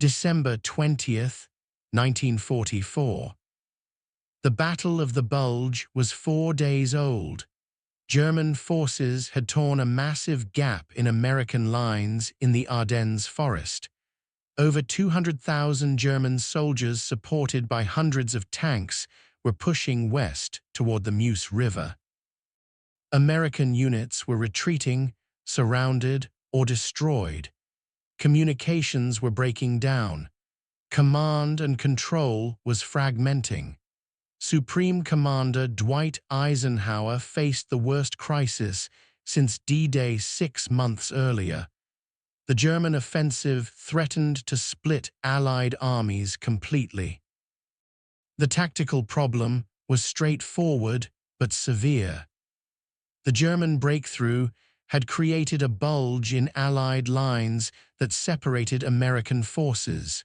December 20th, 1944. The Battle of the Bulge was 4 days old. German forces had torn a massive gap in American lines in the Ardennes forest. Over 200,000 German soldiers, supported by hundreds of tanks, were pushing west toward the Meuse River. American units were retreating, surrounded, or destroyed. Communications were breaking down. Command and control was fragmenting. Supreme Commander Dwight Eisenhower faced the worst crisis since D-Day 6 months earlier. The German offensive threatened to split Allied armies completely. The tactical problem was straightforward but severe. The German breakthrough had created a bulge in Allied lines that separated American forces.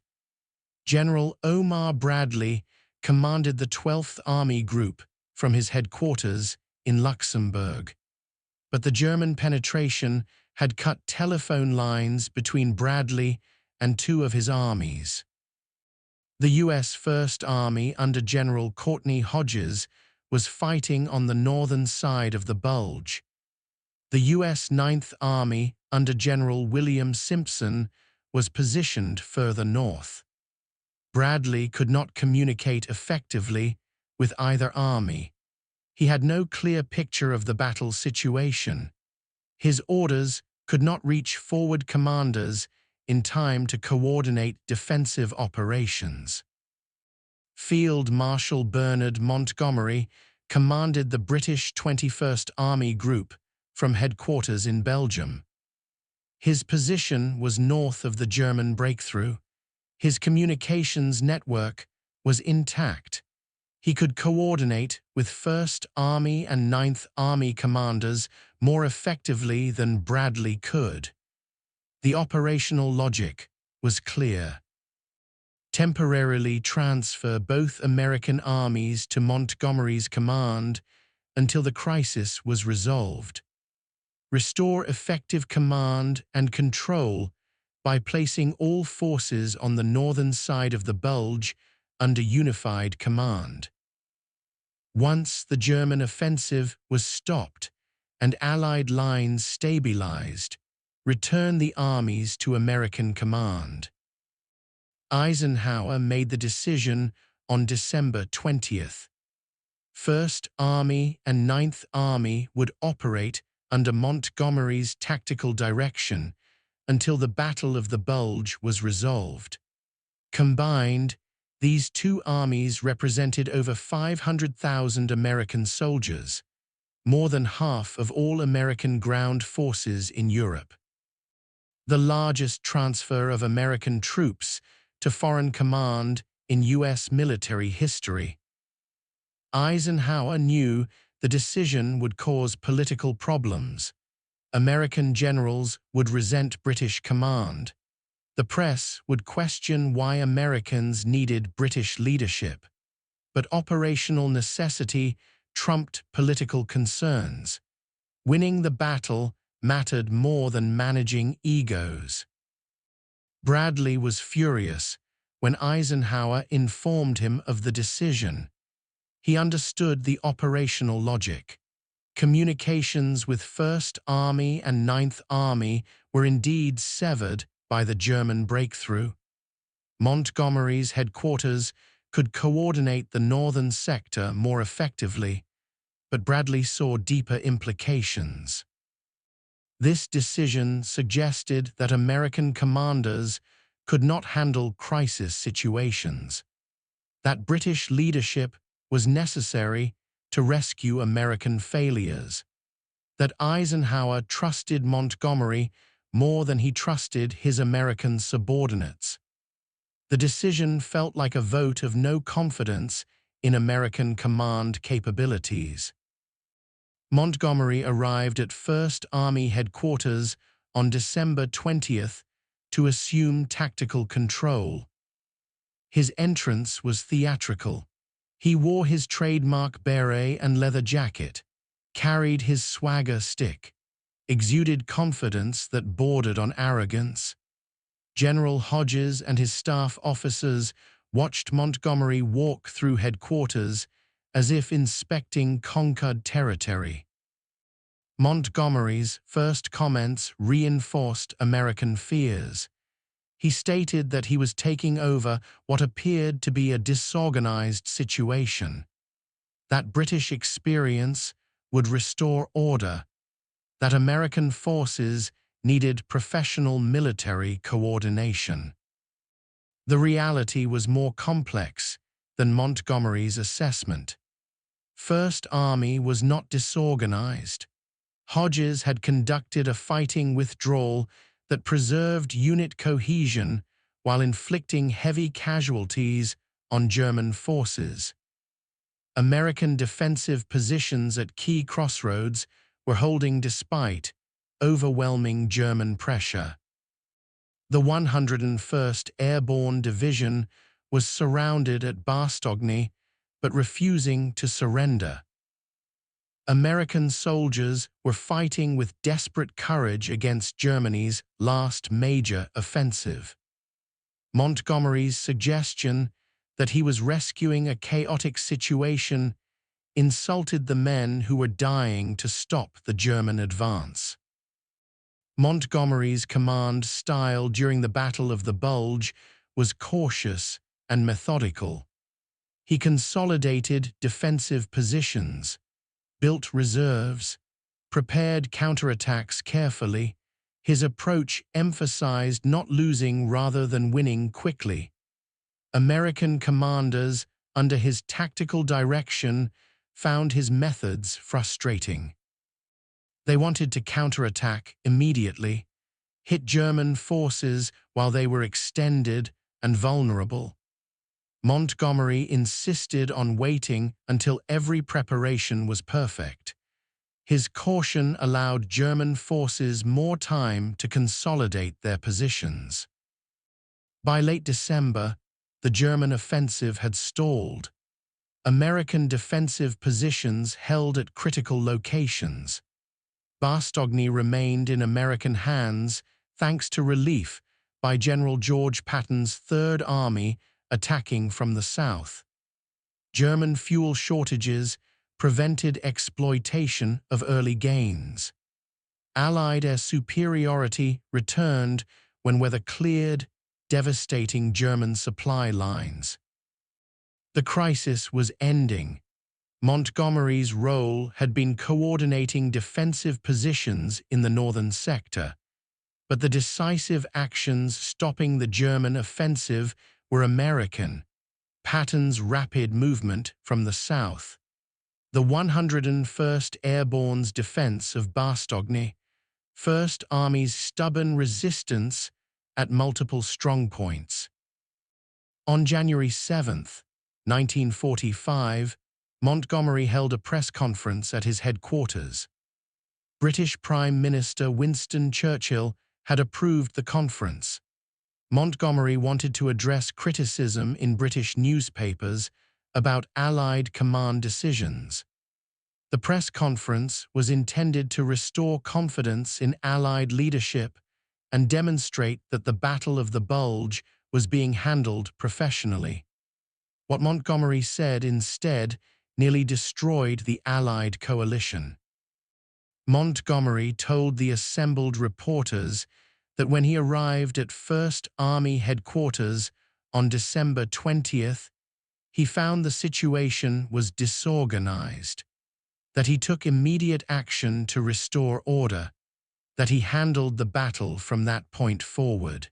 General Omar Bradley commanded the 12th Army Group from his headquarters in Luxembourg. But the German penetration had cut telephone lines between Bradley and two of his armies. The U.S. First Army under General Courtney Hodges was fighting on the northern side of the Bulge. The U.S. Ninth Army under General William Simpson was positioned further north. Bradley could not communicate effectively with either army. He had no clear picture of the battle situation. His orders could not reach forward commanders in time to coordinate defensive operations. Field Marshal Bernard Montgomery commanded the British 21st Army Group from headquarters in Belgium. His position was north of the German breakthrough. His communications network was intact. He could coordinate with 1st Army and 9th Army commanders more effectively than Bradley could. The operational logic was clear. Temporarily transfer both American armies to Montgomery's command until the crisis was resolved. Restore effective command and control by placing all forces on the northern side of the Bulge under unified command. Once the German offensive was stopped and Allied lines stabilized, return the armies to American command. Eisenhower made the decision on December 20th. 1st Army and 9th Army would operate under Montgomery's tactical direction until the Battle of the Bulge was resolved. Combined, these two armies represented over 500,000 American soldiers, more than half of all American ground forces in Europe. The largest transfer of American troops to foreign command in U.S. military history. Eisenhower knew the decision would cause political problems. American generals would resent British command. The press would question why Americans needed British leadership. But operational necessity trumped political concerns. Winning the battle mattered more than managing egos. Bradley was furious when Eisenhower informed him of the decision. He understood the operational logic. Communications with 1st Army and 9th Army were indeed severed by the German breakthrough. Montgomery's headquarters could coordinate the northern sector more effectively, but Bradley saw deeper implications. This decision suggested that American commanders could not handle crisis situations, that British leadership was necessary to rescue American failures, that Eisenhower trusted Montgomery more than he trusted his American subordinates. The decision felt like a vote of no confidence in American command capabilities. Montgomery arrived at 1st Army headquarters on December 20th to assume tactical control. His entrance was theatrical. He wore his trademark beret and leather jacket, carried his swagger stick, exuded confidence that bordered on arrogance. General Hodges and his staff officers watched Montgomery walk through headquarters as if inspecting conquered territory. Montgomery's first comments reinforced American fears. He stated that he was taking over what appeared to be a disorganized situation, that British experience would restore order, that American forces needed professional military coordination. The reality was more complex than Montgomery's assessment. First Army was not disorganized. Hodges had conducted a fighting withdrawal that preserved unit cohesion while inflicting heavy casualties on German forces. American defensive positions at key crossroads were holding despite overwhelming German pressure. The 101st Airborne Division was surrounded at Bastogne, but refusing to surrender. American soldiers were fighting with desperate courage against Germany's last major offensive. Montgomery's suggestion that he was rescuing a chaotic situation insulted the men who were dying to stop the German advance. Montgomery's command style during the Battle of the Bulge was cautious and methodical. He consolidated defensive positions, built reserves, prepared counterattacks carefully. His approach emphasized not losing rather than winning quickly. American commanders, under his tactical direction, found his methods frustrating. They wanted to counterattack immediately, hit German forces while they were extended and vulnerable. Montgomery insisted on waiting until every preparation was perfect. His caution allowed German forces more time to consolidate their positions. By late December, the German offensive had stalled. American defensive positions held at critical locations. Bastogne remained in American hands thanks to relief by General George Patton's Third Army attacking from the south. German fuel shortages prevented exploitation of early gains. Allied air superiority returned when weather cleared, devastating German supply lines. The crisis was ending. Montgomery's role had been coordinating defensive positions in the northern sector, but the decisive actions stopping the German offensive were American. Patton's rapid movement from the south, the 101st Airborne's defense of Bastogne, First Army's stubborn resistance at multiple strongpoints. On January 7, 1945, Montgomery held a press conference at his headquarters. British Prime Minister Winston Churchill had approved the conference. Montgomery wanted to address criticism in British newspapers about Allied command decisions. The press conference was intended to restore confidence in Allied leadership and demonstrate that the Battle of the Bulge was being handled professionally. What Montgomery said instead nearly destroyed the Allied coalition. Montgomery told the assembled reporters that when he arrived at First Army headquarters on December 20th, he found the situation was disorganized, that he took immediate action to restore order, that he handled the battle from that point forward,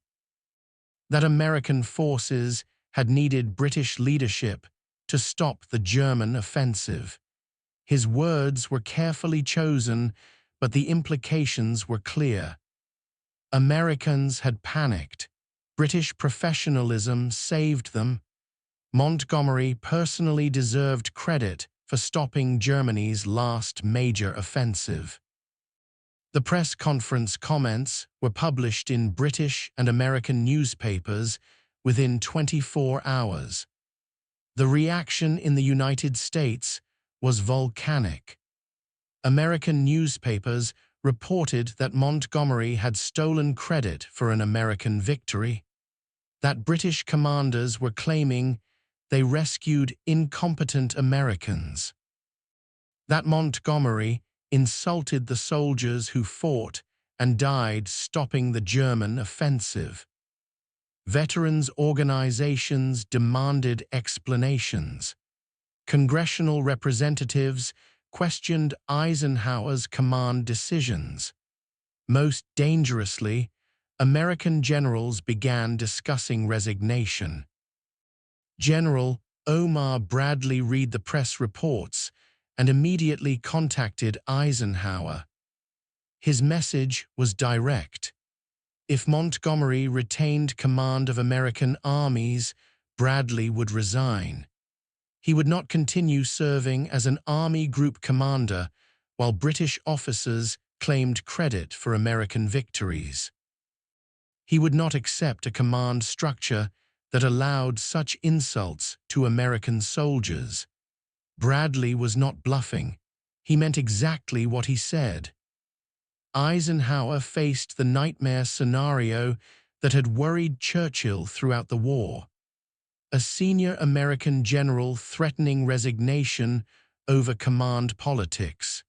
that American forces had needed British leadership to stop the German offensive. His words were carefully chosen, but the implications were clear. Americans had panicked. British professionalism saved them. Montgomery personally deserved credit for stopping Germany's last major offensive. The press conference comments were published in British and American newspapers within 24 hours. The reaction in the United States was volcanic. American newspapers reported that Montgomery had stolen credit for an American victory. that British commanders were claiming they rescued incompetent Americans, that Montgomery insulted the soldiers who fought and died stopping the German offensive. Veterans organizations demanded explanations. Congressional representatives questioned Eisenhower's command decisions. Most dangerously, American generals began discussing resignation. General Omar Bradley read the press reports and immediately contacted Eisenhower. His message was direct. If Montgomery retained command of American armies, Bradley would resign. He would not continue serving as an army group commander while British officers claimed credit for American victories. He would not accept a command structure that allowed such insults to American soldiers. Bradley was not bluffing. He meant exactly what he said. Eisenhower faced the nightmare scenario that had worried Churchill throughout the war. A senior American general threatening resignation over command politics.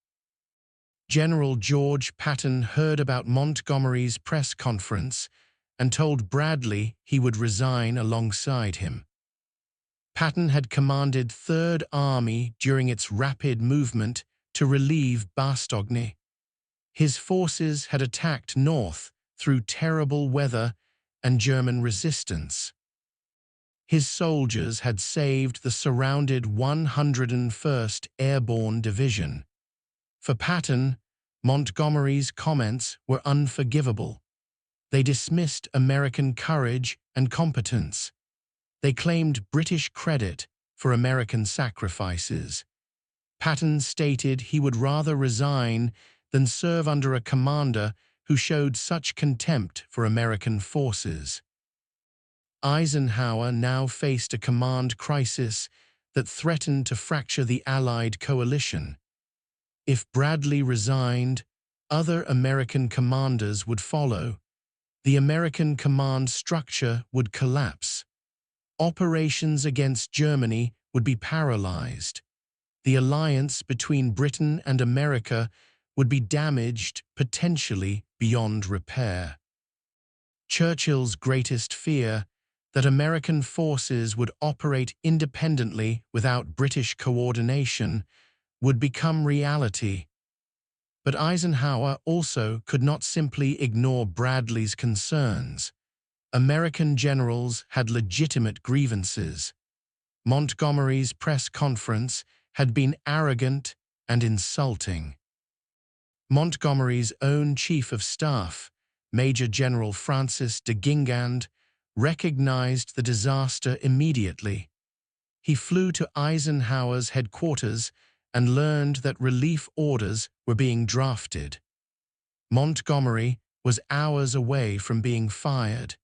General George Patton heard about Montgomery's press conference and told Bradley he would resign alongside him. Patton had commanded Third Army during its rapid movement to relieve Bastogne. His forces had attacked north through terrible weather and German resistance. His soldiers had saved the surrounded 101st Airborne Division. For Patton, Montgomery's comments were unforgivable. They dismissed American courage and competence. They claimed British credit for American sacrifices. Patton stated he would rather resign than serve under a commander who showed such contempt for American forces. Eisenhower now faced a command crisis that threatened to fracture the Allied coalition. If Bradley resigned, other American commanders would follow. The American command structure would collapse. Operations against Germany would be paralyzed. The alliance between Britain and America would be damaged, potentially beyond repair. Churchill's greatest fear, that American forces would operate independently without British coordination, would become reality. But Eisenhower also could not simply ignore Bradley's concerns. American generals had legitimate grievances. Montgomery's press conference had been arrogant and insulting. Montgomery's own chief of staff, Major General Francis de Guingand, recognized the disaster immediately. He flew to Eisenhower's headquarters and learned that relief orders were being drafted. Montgomery was hours away from being fired.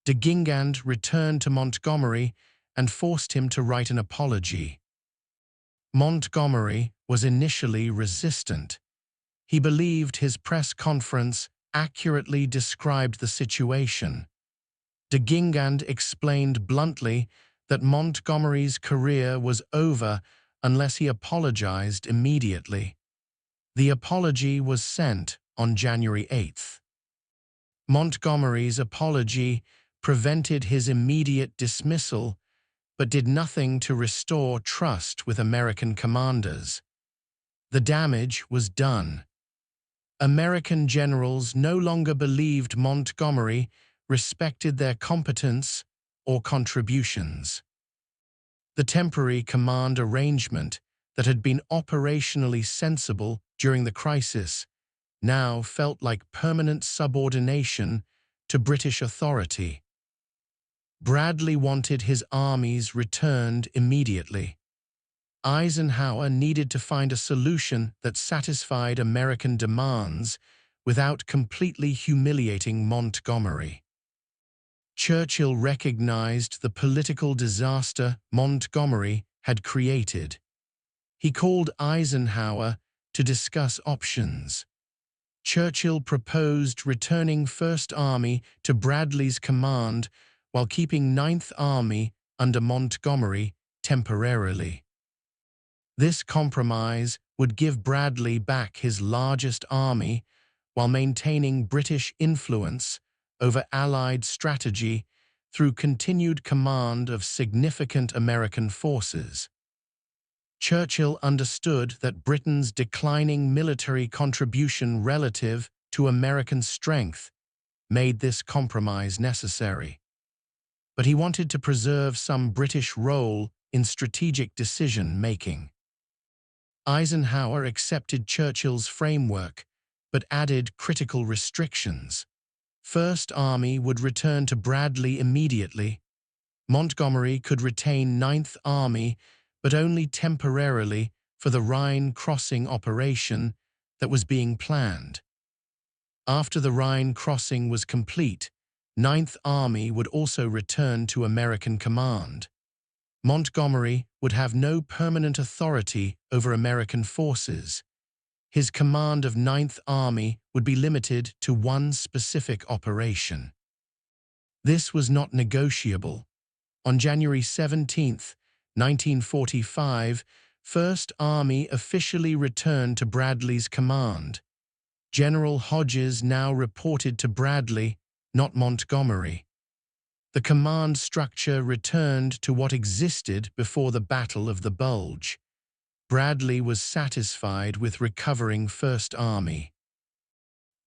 De Guingand returned to Montgomery and forced him to write an apology. Montgomery was initially resistant. He believed his press conference accurately described the situation. De Guingand explained bluntly that Montgomery's career was over unless he apologized immediately. The apology was sent on January 8th. Montgomery's apology prevented his immediate dismissal, but did nothing to restore trust with American commanders. The damage was done. American generals no longer believed Montgomery respected their competence or contributions. The temporary command arrangement that had been operationally sensible during the crisis now felt like permanent subordination to British authority. Bradley wanted his armies returned immediately. Eisenhower needed to find a solution that satisfied American demands without completely humiliating Montgomery. Churchill recognized the political disaster Montgomery had created. He called Eisenhower to discuss options. Churchill proposed returning First Army to Bradley's command while keeping Ninth Army under Montgomery temporarily. This compromise would give Bradley back his largest army while maintaining British influence over Allied strategy through continued command of significant American forces. Churchill understood that Britain's declining military contribution relative to American strength made this compromise necessary. But he wanted to preserve some British role in strategic decision-making. Eisenhower accepted Churchill's framework, but added critical restrictions. First Army would return to Bradley immediately. Montgomery could retain Ninth Army, but only temporarily for the Rhine crossing operation that was being planned. After the Rhine crossing was complete, Ninth Army would also return to American command. Montgomery would have no permanent authority over American forces. His command of Ninth Army would be limited to one specific operation. This was not negotiable. On January 17, 1945, First Army officially returned to Bradley's command. General Hodges now reported to Bradley, not Montgomery. The command structure returned to what existed before the Battle of the Bulge. Bradley was satisfied with recovering First Army.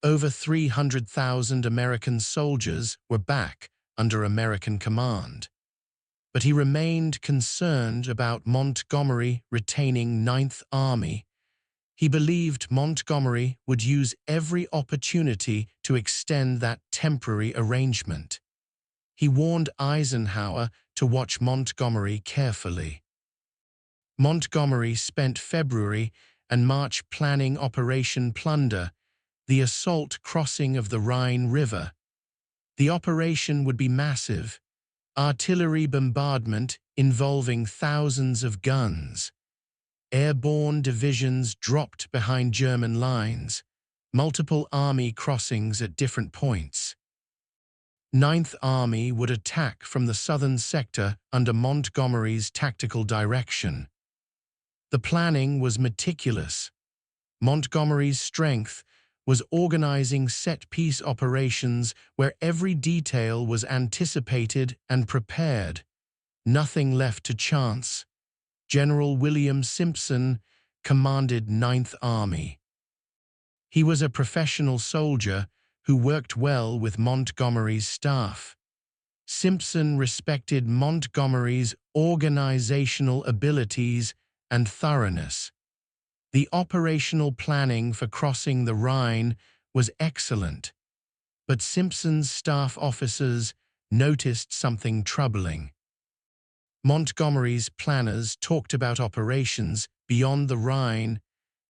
Over 300,000 American soldiers were back under American command. But he remained concerned about Montgomery retaining Ninth Army. He believed Montgomery would use every opportunity to extend that temporary arrangement. He warned Eisenhower to watch Montgomery carefully. Montgomery spent February and March planning Operation Plunder, the assault crossing of the Rhine River. The operation would be massive, artillery bombardment involving thousands of guns. Airborne divisions dropped behind German lines, multiple army crossings at different points. Ninth Army would attack from the southern sector under Montgomery's tactical direction. The planning was meticulous. Montgomery's strength was organizing set-piece operations where every detail was anticipated and prepared. Nothing left to chance. General William Simpson commanded Ninth Army. He was a professional soldier who worked well with Montgomery's staff. Simpson respected Montgomery's organizational abilities and thoroughness. The operational planning for crossing the Rhine was excellent, but Simpson's staff officers noticed something troubling. Montgomery's planners talked about operations beyond the Rhine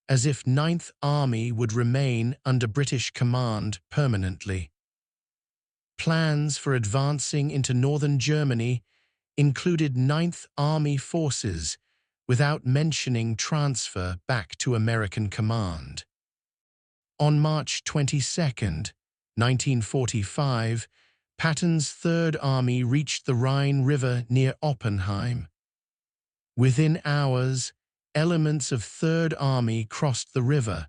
as if Ninth Army would remain under British command permanently. Plans for advancing into northern Germany included Ninth Army forces without mentioning transfer back to American command. On March 22, 1945, Patton's Third Army reached the Rhine River near Oppenheim. Within hours, elements of Third Army crossed the river.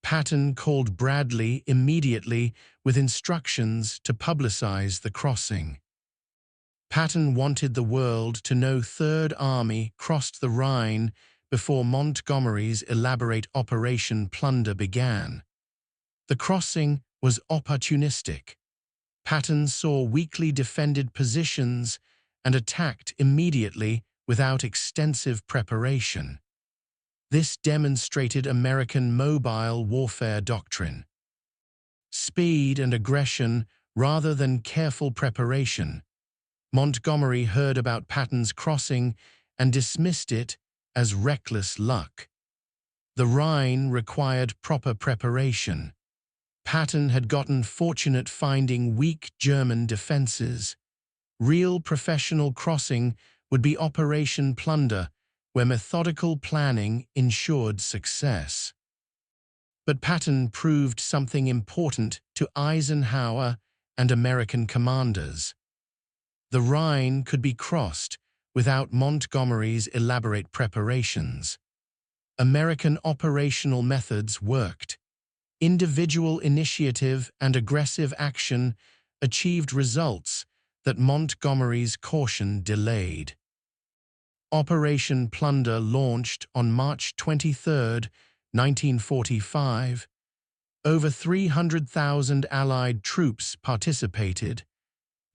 Patton called Bradley immediately with instructions to publicize the crossing. Patton wanted the world to know Third Army crossed the Rhine before Montgomery's elaborate Operation Plunder began. The crossing was opportunistic. Patton saw weakly defended positions and attacked immediately without extensive preparation. This demonstrated American mobile warfare doctrine. Speed and aggression rather than careful preparation. Montgomery heard about Patton's crossing and dismissed it as reckless luck. The Rhine required proper preparation. Patton had gotten fortunate finding weak German defenses. Real professional crossing would be Operation Plunder, where methodical planning ensured success. But Patton proved something important to Eisenhower and American commanders. The Rhine could be crossed without Montgomery's elaborate preparations. American operational methods worked. Individual initiative and aggressive action achieved results that Montgomery's caution delayed. Operation Plunder launched on March 23, 1945. Over 300,000 Allied troops participated.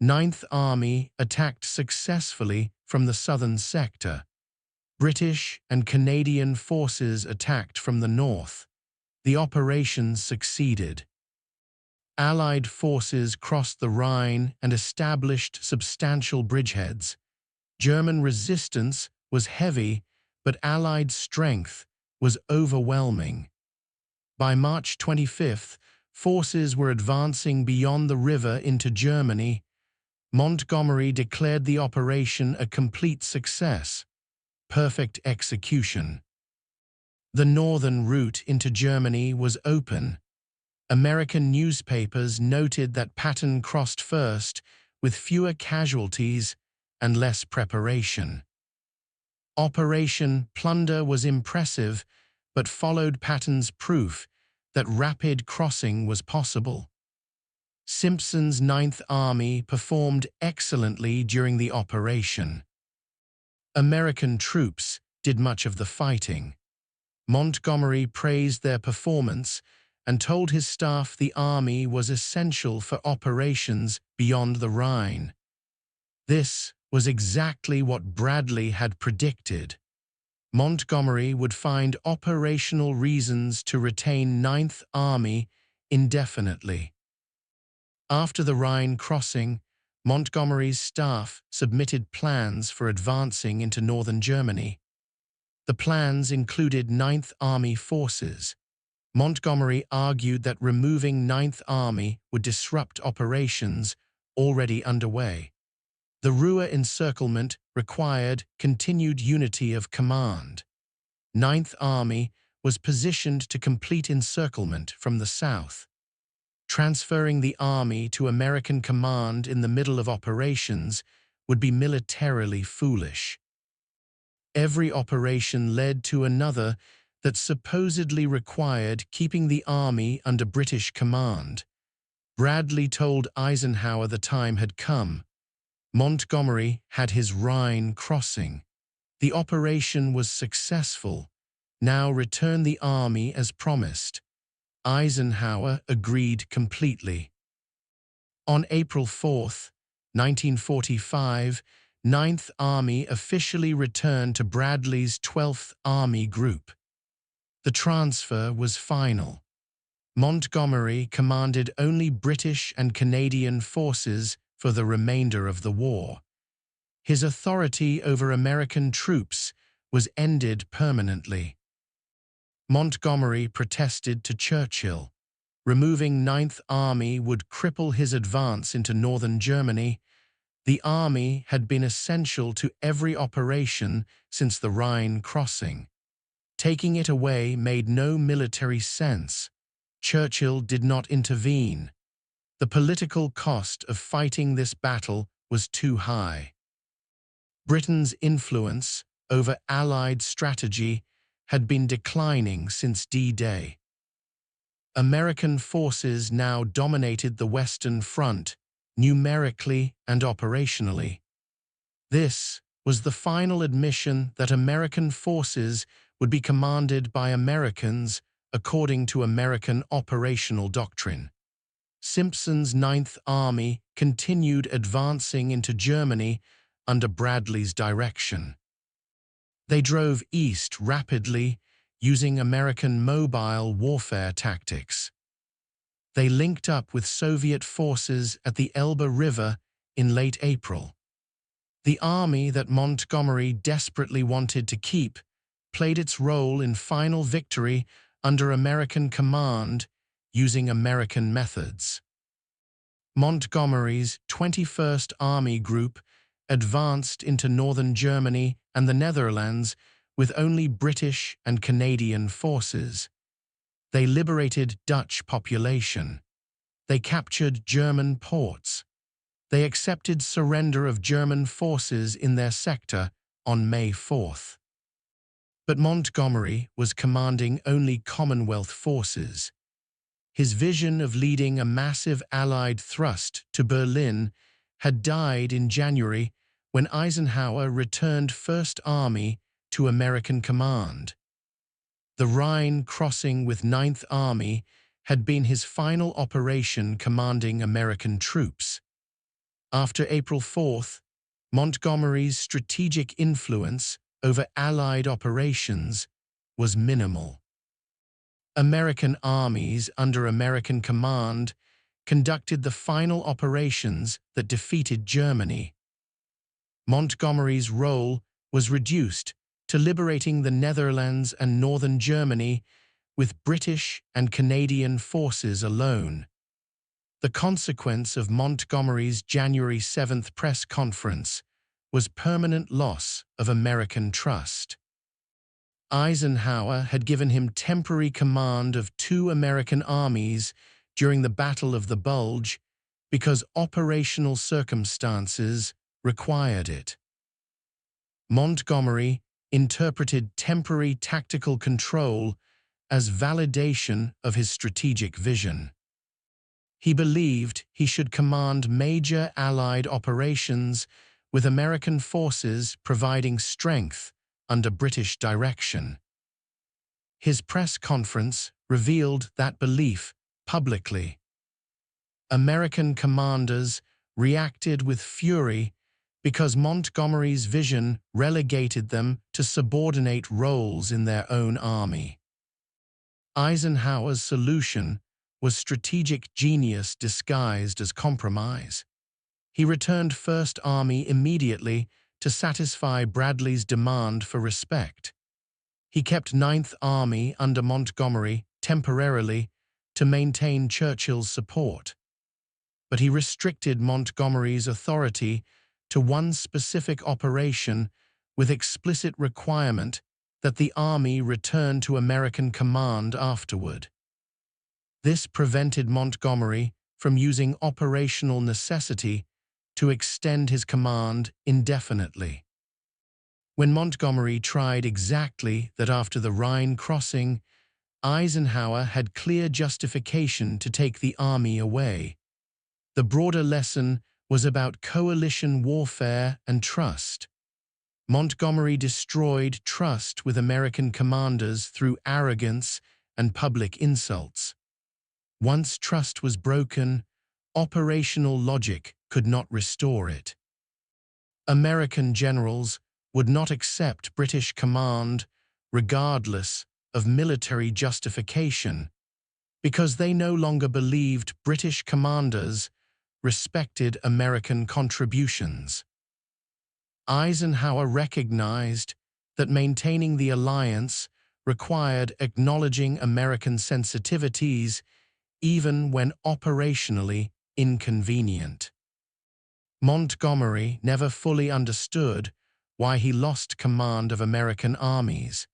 Ninth Army attacked successfully from the southern sector. British and Canadian forces attacked from the north. The operation succeeded. Allied forces crossed the Rhine and established substantial bridgeheads. German resistance was heavy, but Allied strength was overwhelming. By March 25, forces were advancing beyond the river into Germany. Montgomery declared the operation a complete success. Perfect execution. The northern route into Germany was open. American newspapers noted that Patton crossed first with fewer casualties and less preparation. Operation Plunder was impressive, but followed Patton's proof that rapid crossing was possible. Simpson's Ninth Army performed excellently during the operation. American troops did much of the fighting. Montgomery praised their performance and told his staff the army was essential for operations beyond the Rhine. This was exactly what Bradley had predicted. Montgomery would find operational reasons to retain Ninth Army indefinitely. After the Rhine crossing, Montgomery's staff submitted plans for advancing into northern Germany. The plans included Ninth Army forces. Montgomery argued that removing Ninth Army would disrupt operations already underway. The Ruhr encirclement required continued unity of command. Ninth Army was positioned to complete encirclement from the south. Transferring the army to American command in the middle of operations would be militarily foolish. Every operation led to another that supposedly required keeping the army under British command. Bradley told Eisenhower the time had come. Montgomery had his Rhine crossing. The operation was successful. Now return the army as promised. Eisenhower agreed completely. On April 4, 1945, Ninth Army officially returned to Bradley's 12th Army Group. The transfer was final. Montgomery commanded only British and Canadian forces for the remainder of the war. His authority over American troops was ended permanently. Montgomery protested to Churchill. Removing Ninth Army would cripple his advance into northern Germany. The army had been essential to every operation since the Rhine crossing. Taking it away made no military sense. Churchill did not intervene. The political cost of fighting this battle was too high. Britain's influence over Allied strategy had been declining since D-Day. American forces now dominated the Western Front, numerically and operationally. This was the final admission that American forces would be commanded by Americans according to American operational doctrine. Simpson's Ninth Army continued advancing into Germany under Bradley's direction. They drove east rapidly, using American mobile warfare tactics. They linked up with Soviet forces at the Elbe River in late April. The army that Montgomery desperately wanted to keep played its role in final victory under American command using American methods. Montgomery's 21st Army Group advanced into northern Germany and the Netherlands with only British and Canadian forces. They liberated Dutch population. They captured German ports. They accepted surrender of German forces in their sector on May 4th. But Montgomery was commanding only Commonwealth forces. His vision of leading a massive Allied thrust to Berlin had died in January when Eisenhower returned First Army to American command. The Rhine crossing with Ninth Army had been his final operation commanding American troops. After April 4th, Montgomery's strategic influence over Allied operations was minimal. American armies under American command conducted the final operations that defeated Germany. Montgomery's role was reduced to liberating the Netherlands and northern Germany with British and Canadian forces alone. The consequence of Montgomery's January 7th press conference was permanent loss of American trust. Eisenhower had given him temporary command of 2 American armies during the Battle of the Bulge because operational circumstances required it. Montgomery interpreted temporary tactical control as validation of his strategic vision. He believed he should command major Allied operations with American forces providing strength under British direction. His press conference revealed that belief publicly. American commanders reacted with fury because Montgomery's vision relegated them to subordinate roles in their own army. Eisenhower's solution was strategic genius disguised as compromise. He returned First Army immediately to satisfy Bradley's demand for respect. He kept Ninth Army under Montgomery temporarily to maintain Churchill's support. But he restricted Montgomery's authority to one specific operation with explicit requirement that the army return to American command afterward. This prevented Montgomery from using operational necessity to extend his command indefinitely. When Montgomery tried exactly that after the Rhine crossing, Eisenhower had clear justification to take the army away. The broader lesson was about coalition warfare and trust. Montgomery destroyed trust with American commanders through arrogance and public insults. Once trust was broken, operational logic could not restore it. American generals would not accept British command regardless of military justification because they no longer believed British commanders respected American contributions. Eisenhower recognized that maintaining the alliance required acknowledging American sensitivities even when operationally inconvenient. Montgomery never fully understood why he lost command of American armies.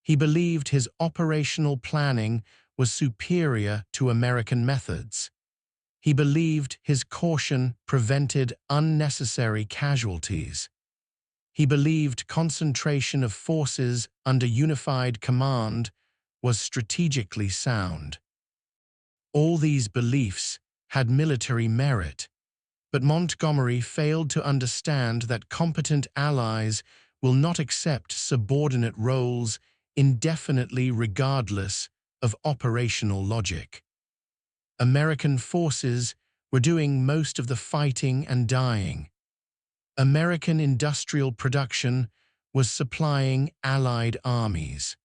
He believed his operational planning was superior to American methods. He believed his caution prevented unnecessary casualties. He believed concentration of forces under unified command was strategically sound. All these beliefs had military merit, but Montgomery failed to understand that competent allies will not accept subordinate roles indefinitely regardless of operational logic. American forces were doing most of the fighting and dying. American industrial production was supplying Allied armies.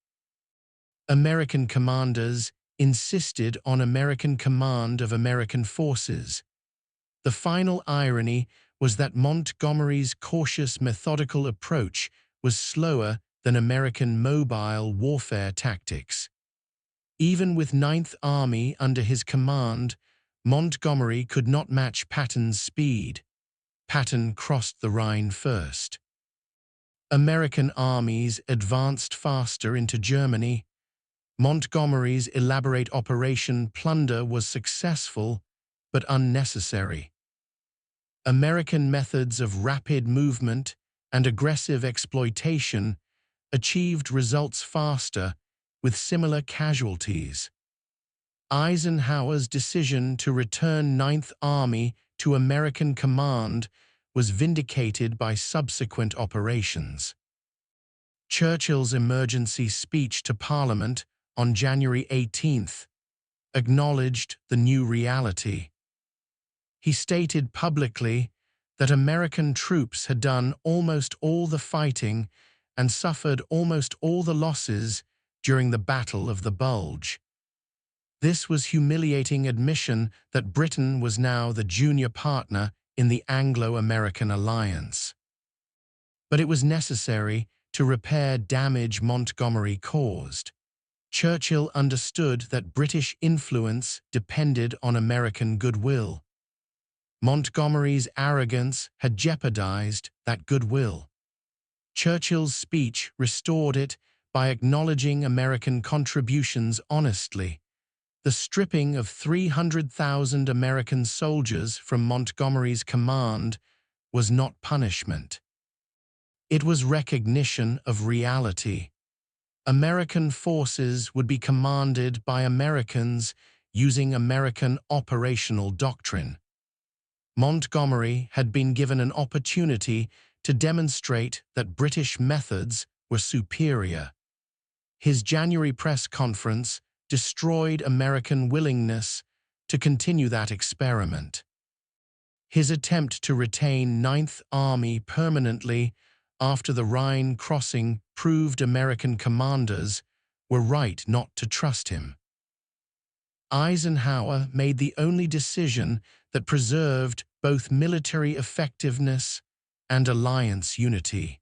American commanders insisted on American command of American forces. The final irony was that Montgomery's cautious, methodical approach was slower than American mobile warfare tactics. Even with Ninth Army under his command, Montgomery could not match Patton's speed. Patton crossed the Rhine first. American armies advanced faster into Germany. Montgomery's elaborate Operation Plunder was successful, but unnecessary. American methods of rapid movement and aggressive exploitation achieved results faster with similar casualties. Eisenhower's decision to return Ninth Army to American command was vindicated by subsequent operations. Churchill's emergency speech to Parliament on January 18th acknowledged the new reality. He stated publicly that American troops had done almost all the fighting and suffered almost all the losses during the Battle of the Bulge. This was humiliating admission that Britain was now the junior partner in the Anglo-American alliance. But it was necessary to repair damage Montgomery caused. Churchill understood that British influence depended on American goodwill. Montgomery's arrogance had jeopardized that goodwill. Churchill's speech restored it by acknowledging American contributions honestly. The stripping of 300,000 American soldiers from Montgomery's command was not punishment. It was recognition of reality. American forces would be commanded by Americans using American operational doctrine. Montgomery had been given an opportunity to demonstrate that British methods were superior. His January press conference destroyed American willingness to continue that experiment. His attempt to retain Ninth Army permanently after the Rhine crossing proved American commanders were right not to trust him. Eisenhower made the only decision that preserved both military effectiveness and alliance unity.